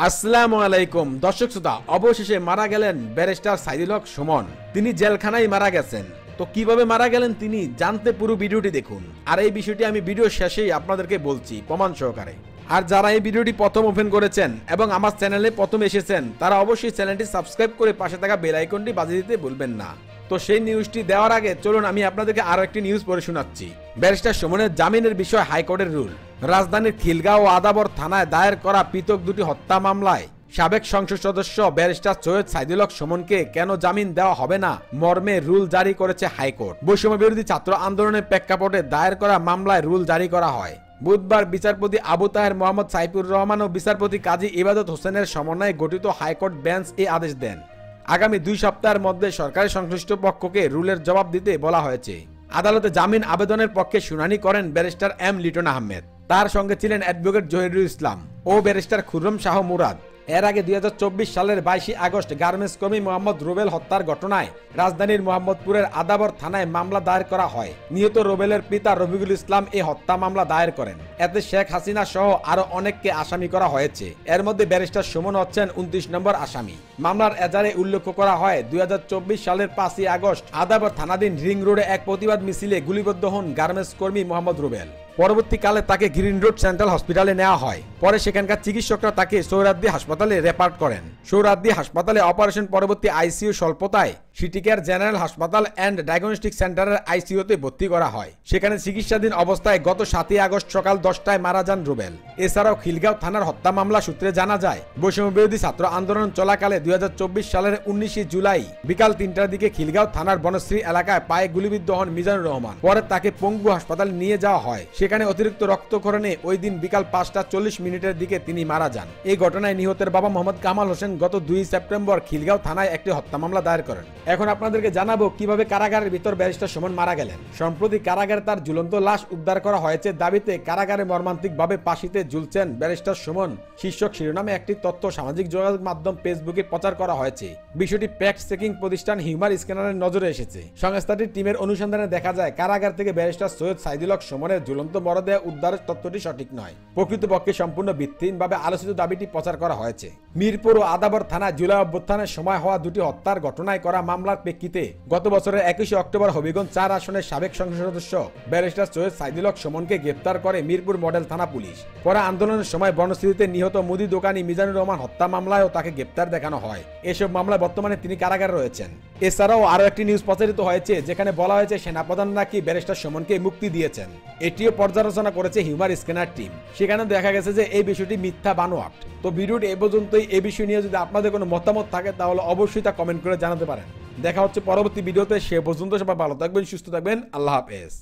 আসসালামু আলাইকুম দর্শক শ্রোতা, অবশেষে মারা গেলেন ব্যারিস্টার সাইদুল হক সুমন। তিনি জেলখানায় মারা গেছেন। তো কিভাবে মারা গেলেন তিনি জানতে পুরো ভিডিওটি দেখুন। আর এই বিষয়টি আমি ভিডিও শেষেই আপনাদেরকে বলছি প্রমাণ সহকারে। আর যারা এই ভিডিওটি প্রথম ওপেন করেছেন এবং আমার চ্যানেলে প্রথম এসেছেন তারা অবশ্যই চ্যানেলটি সাবস্ক্রাইব করে পাশে থাকা বেল আইকনটি বাজিয়ে দিতে ভুলবেন না। তো সেই নিউজটি দেওয়ার আগে চলুন আমি আপনাদেরকে আরো একটি নিউজ পড়ে শোনাচ্ছি। ব্যারিস্টার সুমনের জামিনের বিষয় হাইকোর্টের রুল। রাজধানীর খিলগাঁও ও আদাবর থানায় দায়ের করা পৃথক দুটি হত্যা মামলায় সাবেক সংসদ সদস্য ব্যারিস্টার সৈয়দ সাইদুল হক সুমনকে কেন জামিন দেওয়া হবে না মর্মে রুল জারি করেছে হাইকোর্ট। বৈষম্য বিরোধী ছাত্র আন্দোলনের প্রেক্ষাপটে দায়ের করা মামলায় রুল জারি করা হয়। বুধবার বিচারপতি আবু তাহের মোহাম্মদ সাইফুর রহমান ও বিচারপতি কাজী ইবাদত হোসেনের সমন্বয়ে গঠিত হাইকোর্ট বেঞ্চ এই আদেশ দেন। আগামী 2 সপ্তাহের মধ্যে সরকারি সংশ্লিষ্ট পক্ষকে রুলের জবাব দিতে বলা হয়েছে। আদালতে জামিন আবেদনের পক্ষে শুনানি করেন ব্যারিস্টার এম লিটন আহমেদ। তার সঙ্গে ছিলেন অ্যাডভোকেট জহিরুল ইসলাম ও ব্যারিস্টার খুররম শাহ মুরাদ। এর আগে 2024 সালের 22 আগস্ট গার্মেন্টস কর্মী মোহাম্মদ রুবেল হত্যার ঘটনায় রাজধানীর মোহাম্মদপুরের আদাবর থানায় মামলা দায়ের করা হয়। নিহত রুবেলের পিতা রফিকুল ইসলাম এই হত্যা মামলা দায়ের করেন। এতে শেখ হাসিনা সহ আরো অনেককে আসামি করা হয়েছে। এর মধ্যে ব্যারিস্টার সুমন হচ্ছেন 29 নম্বর আসামি। মামলার এজারে উল্লেখ করা হয় 2024 সালের 5 আগস্ট আদাবর থানাধীন রিং রোডে এক প্রতিবাদ মিছিলে গুলিবিদ্ধ হন গার্মেন্টস কর্মী মোহাম্মদ রুবেল। পরবর্তীকালে তাকে গ্রিন রোড সেন্ট্রাল হসপিটালে নেওয়া হয়। পরে সেখানকার চিকিৎসকরা তাকে সোহরাওয়ার্দী হাসপাতালে রেফার করেন। সোহরাওয়ার্দী হাসপাতালে অপারেশন পরবর্তী আইসিইউ স্বল্পতায় সিটি কেয়ার জেনারেল হাসপাতাল অ্যান্ড ডায়াগনস্টিক সেন্টারের আইসিইউতে ভর্তি করা হয়। সেখানে চিকিৎসাধীন অবস্থায় গত 7 আগস্ট সকাল 10টায় মারা যান রুবেল। এছাড়াও খিলগাঁও থানার হত্যা মামলা সূত্রে জানা যায় বৈষম্য বিরোধী ছাত্র আন্দোলন চলাকালে 2024 সালের 19 জুলাই বিকাল 3টার দিকে খিলগাঁও থানার বনশ্রী এলাকায় পায়ে গুলিবিদ্ধ হন মিজানুর রহমান। পরে তাকে পঙ্গু হাসপাতালে নিয়ে যাওয়া হয়। সেখানে অতিরিক্ত রক্তক্ষরণে ওই দিন বিকাল 5:40 দিকে তিনি মারা যান। এই ঘটনায় নিহতের বাবা মোহাম্মদ কামাল হোসেন গত 2 সেপ্টেম্বর খিলগাঁও থানায় একটি হত্যা মামলা দায়ের করেন। এখন আপনাদেরকে জানাবো কিভাবে কারাগারের ভিতর ব্যারিস্টার সুমন মারা গেলেন। সম্প্রতি কারাগারে তার ঝুলন্ত লাশ উদ্ধার করা হয়েছে দাবিতে কারাগারে মর্মান্তিকভাবে ফাঁসিতে ঝুলছেন ব্যারিস্টার সুমন শীর্ষক শিরোনামে একটি তথ্য সামাজিক যোগাযোগ মাধ্যম ফেসবুকে প্রচার করা হয়েছে। বিষয়টি ফ্যাক্ট চেকিং প্রতিষ্ঠান হিউম্যান স্ক্যানারের নজরে এসেছে। সংস্থাটির টিমের অনুসন্ধানে দেখা যায় কারাগার থেকে ব্যারিস্টার সৈয়দ সাইদুল হক সুমনের ঝুলন্ত মরদেহ উদ্ধারের তথ্যটি সঠিক নয়। প্রকৃতপক্ষে সম্পূর্ণ ভিত্তিহীনভাবে আলোচিত দাবিটি প্রচার করা হয়েছে। মিরপুর ও আদাবর থানায় জুলাই অভ্যুত্থানের সময় হওয়া দুটি হত্যার ঘটনায় করা মামলার প্রেক্ষিতে গত বছরের 21 অক্টোবর হবিগঞ্জ 4 আসনের সাবেক সংসদ সদস্য ব্যারিস্টার সৈয়দ সাইদুল হক সুমনকে গ্রেফতার করে মিরপুর মডেল থানা পুলিশ। পরে আন্দোলনের সময় বনশ্রীতে নিহত মুদি দোকানি মিজানুর রহমান হত্যা মামলায়ও তাকে গ্রেফতার দেখানো হয়। এসব মামলায় বর্তমানে তিনি কারাগারে রয়েছেন। এছাড়াও আরো একটি নিউজ প্রচারিত হয়েছে যেখানে বলা হয়েছে সেনাপ্রধান নাকি ব্যারিস্টার সুমনকে মুক্তি দিয়েছেন। এটিও পর্যালোচনা করেছে হিউম্যান স্ক্যানার টিম। সেখানে দেখা গেছে যে এই বিষয়টি মিথ্যা বানোয়াট। তো ভিডিওটি এ পর্যন্তই। এই বিষয় নিয়ে যদি আপনাদের কোনো মতামত থাকে তাহলে অবশ্যই তা কমেন্ট করে জানাতে পারেন। দেখা হচ্ছে পরবর্তী ভিডিওতে। সে পর্যন্ত সবাই ভালো থাকবেন, সুস্থ থাকবেন। আল্লাহ হাফেজ।